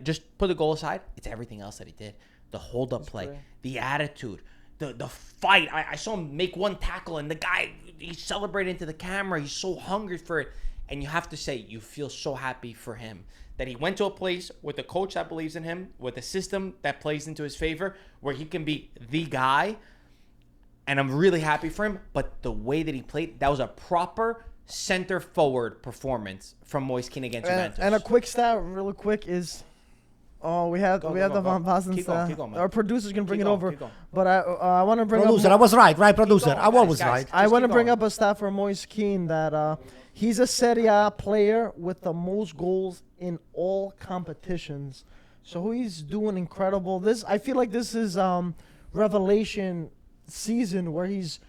Just put the goal aside. It's everything else that he did. The hold up play, great. the attitude, the fight. I saw him make one tackle, and the guy, he celebrated into the camera. He's so hungry for it. And you have to say, you feel so happy for him that he went to a place with a coach that believes in him, with a system that plays into his favor, where he can be the guy. And I'm really happy for him. But the way that he played, that was a proper center forward performance from Moise Kean against Juventus. And a quick stat, really quick, is we have the Van Basten stat. Keep going, Our producer's gonna bring it over, keep going. but I want to bring Producer, I up. was right, producer. going, I was guys. right. I Just want to keep bring going. up a stat for Moise Kean that he's a Serie A player with the most goals in all competitions. So he's doing incredible. I feel like this is revelation season where he's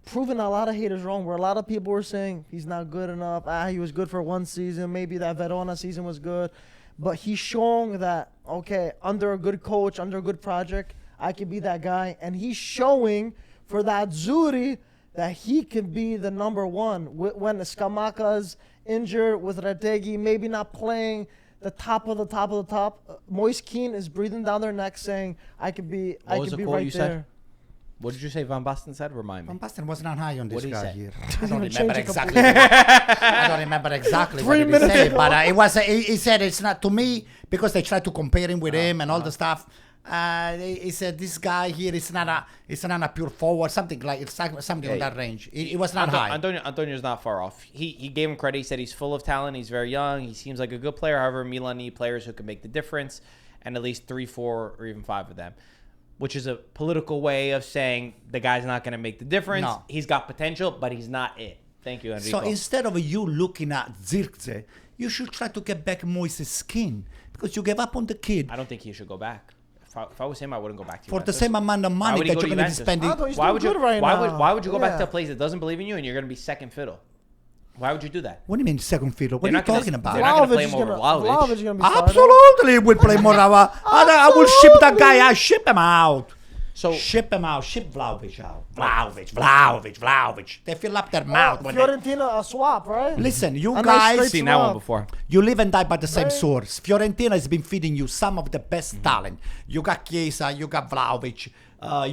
proven a lot of haters wrong. Where a lot of people were saying he's not good enough. He was good for one season. Maybe that Verona season was good. But he's showing that, okay, under a good coach, under a good project, I can be that guy. And he's showing for that Zuri that he can be the number one. When Scamacca's injured, with Retegui maybe not playing the top of the top of the top, Moise Kean is breathing down their neck saying, I could be was the quote right you there. said? What did you say Van Basten said? Remind me. Van Basten was not high on this What did he guy say? here. He's I don't gonna remember change it exactly. I don't remember exactly what 3 he minutes said, ago. but it was. He said it's not to me because they tried to compare him with him and all the stuff. He said this guy here is not a pure forward, something like it's something on that range. It was not high. Antonio's not far off. He gave him credit. He said he's full of talent. He's very young. He seems like a good player. However, Milan need players who can make the difference, and at least 3, 4, or even 5 of them, which is a political way of saying the guy's not going to make the difference. No. He's got potential, but he's not it. Thank you, Enrico. So instead of you looking at Zirkzee, you should try to get back Moise's Kean because you gave up on the kid I don't think he should go back. If I was him, I wouldn't go back to for the Juventus. same amount of Why money would he that go you're to going to be Juventus? spending. I thought he's Why doing would you? good right now. Why would you go back to Yeah. a place that doesn't believe in you and you're going to be second fiddle? Why would you do that? What do you mean second fiddle? What They're are you not gonna- talking about? they're not gonna play is him over gonna- Vlahovic. Vlahovic is gonna be starting. Absolutely, we'll play more. I will ship that guy. I ship him out. So Ship him out. Ship Vlahovic out. Vlahovic. They fill up their mouth. When they, Fiorentina a swap, right? listen, you A nice guys, straight seen that one swap. before. you live and die by the same Right. source. Fiorentina has been feeding you some of the best talent. You got Chiesa, you got Vlahovic,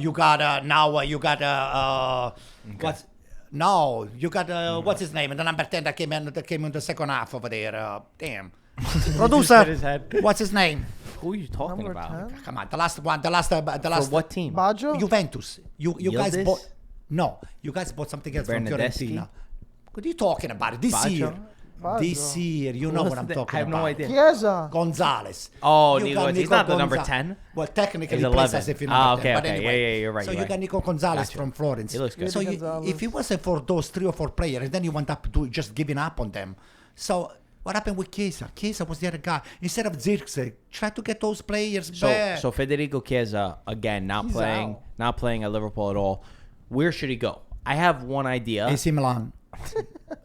you got now you got what's no, you got what's his name? The number 10 that came in the second half over there. Damn. Producer, hit his head. what's his name? Who are you talking Number about? 10? Come on, the last one, the last. For what team? Baggio? Juventus. You guys Yildiz? bought. No, you guys bought something else from Bernardeschi? Fiorentina. What are you talking about? This Baggio? year. Baggio. This year, you know What's what I'm the- talking I have about. no idea. Chiesa. Gonzalez. Oh, You Nico, got he's not the number Gonza- 10. Well, technically, He's he plays 11. as if he's number 10. Okay, But okay. anyway, Yeah, you're right. So you're you right. got Nico Gonzalez Gotcha. from Florence. He looks good. So Nico Gonzalez. if it wasn't for those 3 or 4 players, then you went up to just giving up on them. So what happened with Chiesa? Chiesa was the other guy. Instead of Zirkzee, try to get those players back. So Federico Chiesa again not He's out. playing at Liverpool at all. Where should he go? I have one idea. AC Milan.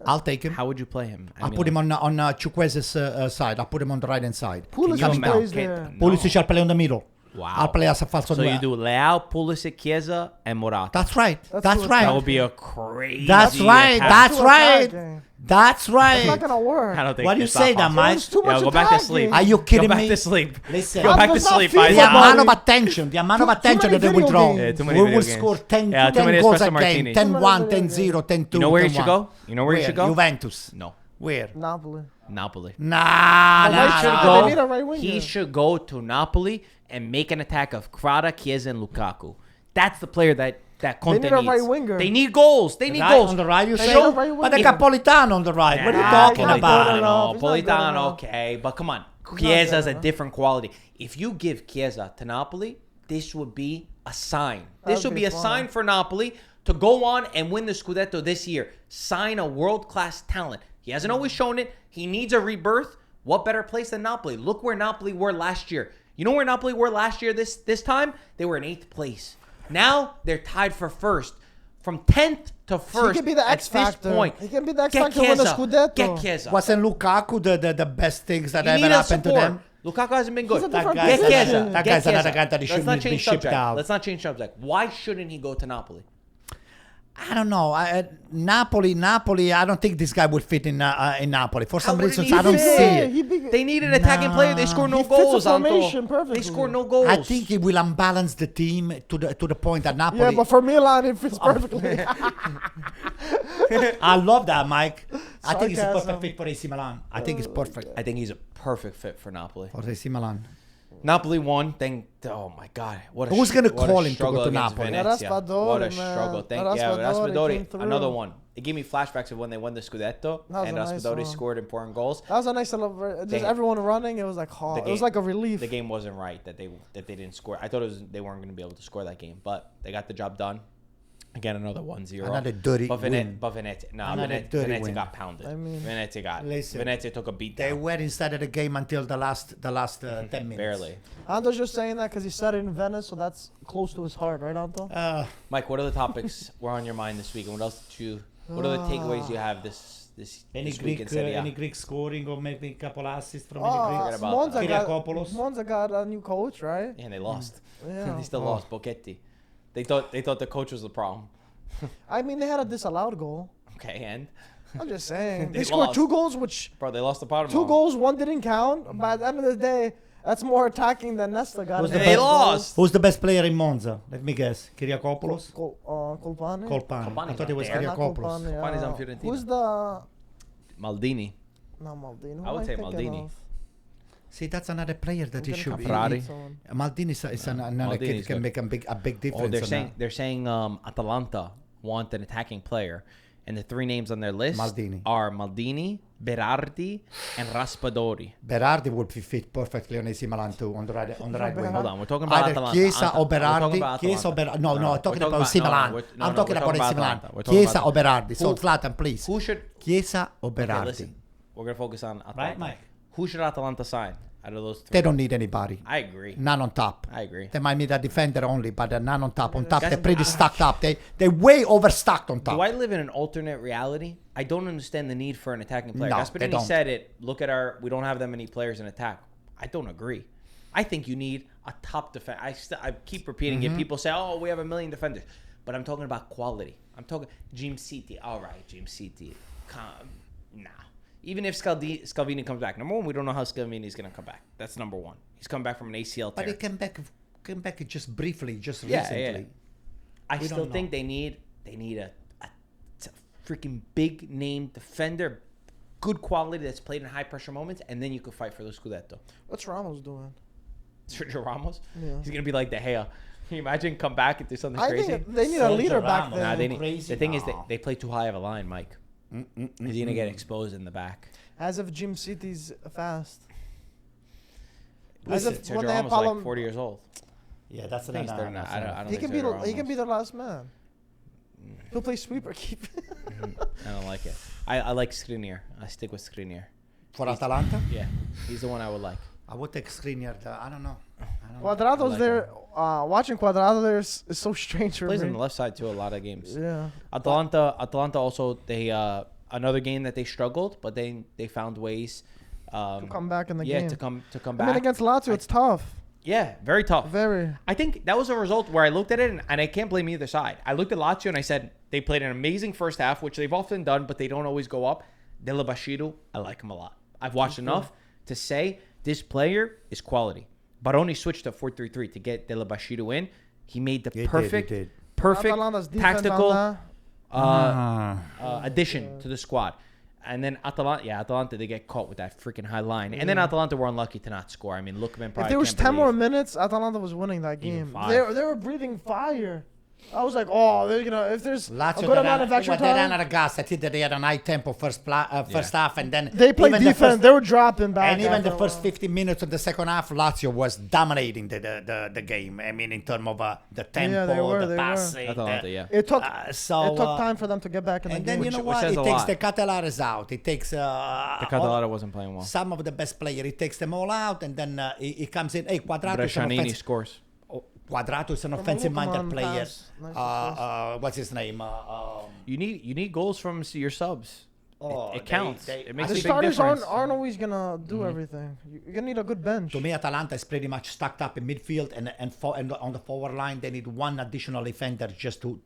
I'll take him. How would you play him? I'll put him on Chukwueze's side. I'll put him on the right hand side. Pulisic Coming down. plays Okay, there. no. Pulisic, I'll play on the middle. Wow. I'll play as a falso So nine. you do Leao, Pulisic, Chiesa, and Morata. That's right. That's That's what- right. That would be a crazy. That's right. attack. That's Too right. attacking. That's It's not right. gonna work. I don't think What do you it's say, that that, possible. Mike? It's too Yeah, much go back to attacking. sleep. Are you kidding Go me? back to sleep. Listen. Go back to That's not sleep. FIFA, The Faisal. amount of buddy. attention, the amount of Too attention many that they will video draw. games. Yeah, too many We video will games. score 10, Yeah, too 10 many goals a espresso game. martinis. 10-1, Too many 10-0, 10-2. You know where he 10-1. should go? You know where he should go? Juventus. No. Where? Napoli. Napoli. Nah, They nah, should nah. go. They need a right winger. He should go to Napoli and make an attack of Crada, Chiesa, and Lukaku. That's the player that that Conte need a needs. right winger. They need goals. They need Right, goals. on the right, you They say? need a right But the winger. Capolitano on the right. What are you Nah, talking not about? good enough. Politano, He's not good Politano, enough. okay, but come on. not Chiesa's good a enough. different quality. If you give Chiesa to Napoli, this would be a sign. That This would would be be a fun. sign for Napoli to go on and win the Scudetto this year. Sign a world-class talent. He hasn't always shown it. He needs a rebirth. What better place than Napoli? Look where Napoli were last year. You know where Napoli were last year this time? They were in 8th place. Now they're tied for first. From 10th to 1st. He can be the at X factor. This point. He can be the X Get factor to win the Chiesa. Scudetto. Get Chiesa. Wasn't Lukaku the best things that You ever need a happened to support. them? Lukaku hasn't been good. He's a different That guy's Get position. Chiesa. That Get guy's another Chiesa. guy that he Let's shouldn't not be change shipped subject. out. Let's not change subject. Why shouldn't he go to Napoli? I don't know. Napoli. I don't think this guy would fit in Napoli. For some wouldn't reasons, he I don't fit? see it. They need an attacking player. They score no He fits the goals. Anto. formation perfectly. They score no goals. I think he will unbalance the team to the point that Napoli. Yeah, but for Milan, it fits perfectly. I love that, Mike. I think he's a Sarcasm. perfect fit for AC Milan. I think he's perfect I think he's a perfect fit for Napoli. for AC Milan. Napoli won. Oh my God! What a Who's gonna what a call him to go struggle to against Napoli? Venezia. Raspadori, What a man. struggle! Raspadori Raspadori, came through. another one. It gave me flashbacks of when they won the Scudetto That was and a nice Raspadori one. scored important goals. That was a nice celebration. Just They- everyone running. It was like, oh, it was like a relief. The game wasn't right that they didn't score. I thought they weren't going to be able to score that game, but they got the job done. Again, another 1-0. Another dirty win. But Venezia, Another dirty Venezia win. got pounded. I mean- Venezia took a beat They down. were inside of the game until the last 10 minutes. Barely. Anto's just saying that because he said it in Venice, so that's close to his heart, right, Anto? Mike, what are the topics were on your mind this week, and what else did you? What are the takeaways you have this Any week in Serie A? any Greek scoring or maybe a couple assists from Oh, any Forget Greeks? about Monza that. got, Kyriakopoulos. Monza got a new coach, right? And they lost. Yeah. They still lost. Bocchetti. They thought the coach was the problem. I mean, they had a disallowed goal. Okay, and I'm just saying. They They scored lost. 2 goals, which bro, they lost the bottom. 2 goals, 1 didn't count. But at the end of the day, that's more attacking than Nesta got. Who's in the the They best- lost. Who's the best player in Monza? Let me guess. Kyriakopoulos? Colpani? Colpani. I Colpani's thought it not was there. Not Kyriakopoulos. Colpani, Colpani's on Fiorentina. Who's the... Maldini. No, Maldini. Who I would am say thinking Maldini. of? See, that's another player that I'm he gonna should come be. Ferrari. to someone. Maldini is another kid Maldini's can good. make a big difference. Oh, they're on saying that. they're saying Atalanta want an attacking player, and the 3 names on their list Maldini. are Maldini, Berardi, and Raspadori. Berardi would fit perfectly on AC Milan too, on the right wing. Hold on, we're talking about Either Atalanta. Chiesa or We're talking Berardi. about Chiesa or Atalanta. Berardi. No, I'm talking about AC Milan. I'm talking about AC Milan. We're talking Chiesa about or Berardi. So Who- Zlatan, please. Who should? Chiesa or Okay, Berardi. listen, we're gonna focus on Atalanta. Right, Mike? Who should Atalanta sign out of those 3? They don't need anybody. I agree. None on top. I agree. They might need a defender only, but none on top. On top, Guys, they're pretty stacked up. They're way overstacked on top. Do I live in an alternate reality? I don't understand the need for an attacking player. No, Gasperini they don't. said it. Look at we don't have that many players in attack. I don't agree. I think you need a top defense. I keep repeating Mm-hmm. it. People say, oh, we have a million defenders. But I'm talking about quality. I'm talking Jim City. All right, Jim City. Nah. Even if Scalvini comes back. Number one, we don't know how Scalvini is going to come back. That's number one. He's come back from an ACL tear. But he came back just briefly, just Yeah, recently. yeah. I We still don't think know. they need a freaking big name defender, good quality that's played in high pressure moments, and then you could fight for the Scudetto. What's Ramos doing? Sergio Ramos, Yeah. he's gonna be like De Gea. Can you imagine come back and do something I crazy? think they need a Sergio leader back Ramos. there. Nah, they need, Crazy? the thing is No. they play too high of a line, Mike. He's gonna get exposed in the back. As if Jim City's fast. Listen, As if Sergio when they have Ramos is Paulo, like 40 years old. Yeah, that's I think he's 39. I don't he think can be Sergio he can be Ramos. the last man. He'll play sweeper keep. I don't like it. I like Skriniar. I stick with Skriniar. For Atalanta, Yeah, he's the one I would like. I would take Skriniar. I don't know. Cuadrado's like there. Watching Cuadrado there is so strange for Plays on me. the left side too a lot of games. Yeah. Atalanta also they another game that they struggled, but they found ways To come back in the yeah game. to come I back. mean, against Lazio, it's tough. Yeah, very tough. Very. I think that was a result where I looked at it and I can't blame either side. I looked at Lazio and I said they played an amazing first half, which they've often done, but they don't always go up. Delabashiru, I like him a lot. I've watched enough to say this player is quality. Baroni switched to 4-3-3 to get Delabashiru in. He made the He did, perfect he did. Atalanta's defense tactical on that. addition to the squad. And then Atalanta, they get caught with that freaking high line. And then Atalanta were unlucky to not score. I mean, Lookman probably If there was can't 10 more believe- minutes, Atalanta was winning that Even game. 5. They were breathing fire. I was like, oh, they're gonna if there's Lazio, a good amount of extra they ran time. out of gas. I think that they had a high tempo first half, and then They played even defense. The first, They were dropping back. and even the after a first while. 15 minutes of the second half, Lazio was dominating the game. I mean, in terms of the tempo, they were. the passing. Atalanta, yeah. It took it time for them to get back in the And game. then you know which what? says It a takes lot. the Catalares out. It takes The Catalana wasn't playing well. some of the best players. It takes them all out, and then he comes in. Hey, Quadrado is an Brescianini offensive. scores. Quadrado is an Come on, offensive-minded come on, player. pass. Nice What's his name? You need goals from your subs. It counts. It makes the a big starters difference. aren't always gonna do everything. You're gonna need a good bench. To me, Atalanta is pretty much stacked up in midfield and on the forward line. They need one additional defender just to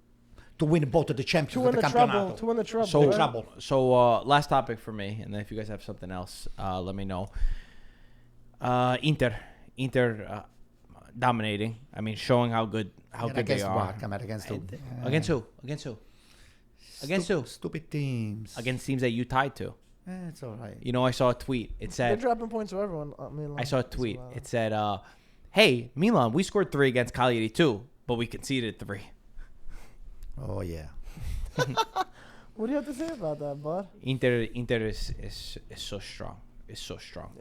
win both of the champions To of win the the trouble. Campionato. To win the trouble. So, right? last topic for me, and then if you guys have something else, let me know. Inter dominating. I mean, showing how good they Against are. what? Come on, against who? Against who? Against who? Against who? Stupid teams. Against teams that you tied to. It's all right. You know, I saw a tweet. It They're said, dropping points to everyone. Milan. I saw a That's tweet. wild. It said, "Hey, Milan, we scored 3 against Cagliari too, but we conceded 3." Oh yeah. What do you have to say about that, bud? Inter is so strong. It's so strong.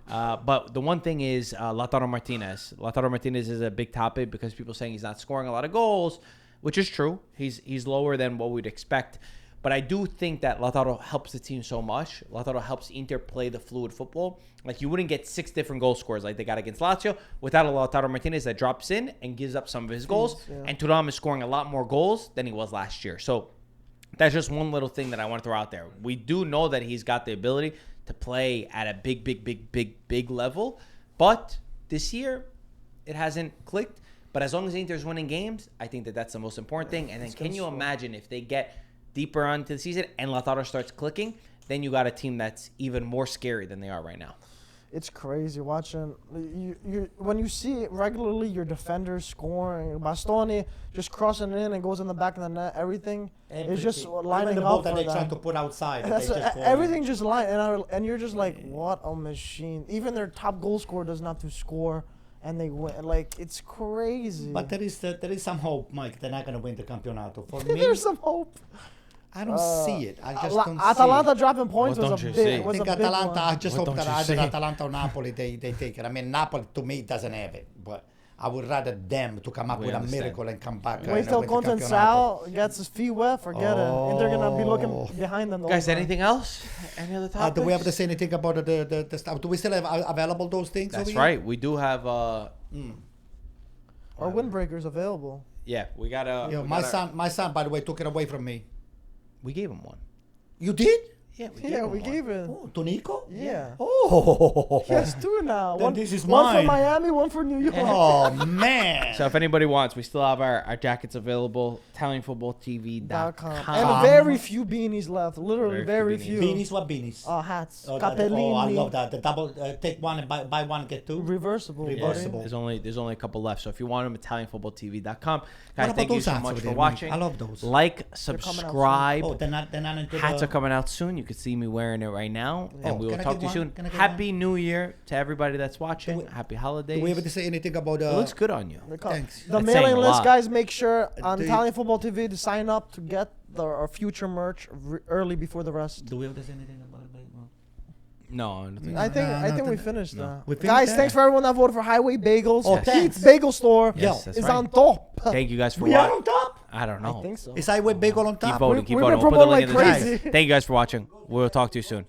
But the one thing is Lautaro Martinez. Lautaro Martinez is a big topic because people saying he's not scoring a lot of goals, which is true. He's lower than what we'd expect. But I do think that Lautaro helps the team so much. Lautaro helps Inter play the fluid football. Like, you wouldn't get 6 different goal scorers like they got against Lazio without a Lautaro Martinez that drops in and gives up some of his goals. Yeah. And Thuram is scoring a lot more goals than he was last year. So that's just one little thing that I want to throw out there. We do know that he's got the ability to play at a big level. But this year, it hasn't clicked. But as long as Inter's winning games, I think that that's the most important thing. And then can you imagine if they get deeper onto the season and Lautaro starts clicking, then you got a team that's even more scary than they are right now. It's crazy watching you when you see regularly your defenders scoring. Bastoni just crossing it in and goes in the back of the net. Everything is just lining the ball up that for they them. try to put outside. That's they just everything just line and you're just like, what a machine. Even their top goal scorer doesn't have to score, and they win. Like, it's crazy. But there is some hope, Mike. They're not going to win the Campionato. For me, There's some hope. I don't see it. I just don't Atalanta see it. dropping points What was a don't you big see? was I a think big Atalanta, I one. just What hope don't that you either see? Atalanta or Napoli, they take it. I mean, Napoli, to me, doesn't have it. But I would rather them to come up We with understand. a miracle and come back. Wait till Conceicao gets his feet wet. Forget it. And they're gonna be looking behind them. The Guys, whole time. anything else? Any other topics? Do we have to say anything about the stuff? Do we still have available those things? That's over here? right. We do have Our windbreakers available. yeah, we got a Yo, my son, by the way, took it away from me. we gave him one. You did? Yeah, Yeah, we gave it. Oh, to Nico? Yeah. Oh. He has 2 now. Then One, this is one for mine. Miami, one for New York. Oh, man. So if anybody wants, we still have our jackets available. ItalianFootballTV.com. And very few beanies left. Literally, Very very few few. Beanies? What beanies? Hats. Oh, Capellini. I love that. The double, take one and buy one, get 2. Reversible. buddy. Reversible. There's only a couple left. So if you want them, ItalianFootballTV.com. Guys, about thank you those so hats much over for there, watching. Mike? I love those. Like, coming out subscribe. Oh, they're not into Hats the... are coming out soon. You can see me wearing it right now. Oh, And we will can I talk get to you one? soon. Can I get Happy New Year to everybody that's watching. Do we- Happy holidays. Do we ever say anything about... It looks good on you. Thanks. The That's mailing saying a list, lot. guys, make sure on Do you- Italian Football TV to sign up to get our future merch early before the rest. Do we ever say anything about it? No, I don't think I think No, I think we nothing. finished No. that. We finished Guys, that? thanks for everyone that voted for Highway Bagels. Oh, Yes. thanks. Pete's Bagel Store Yes, that's is right. on top. Thank you guys for We are watching. on top? I don't know. I think so. Is Highway Bagel on top? Keep voting. We- Keep we've voting. been We'll put the promoting link in the like description. crazy. Thank you guys for watching. We'll talk to you soon.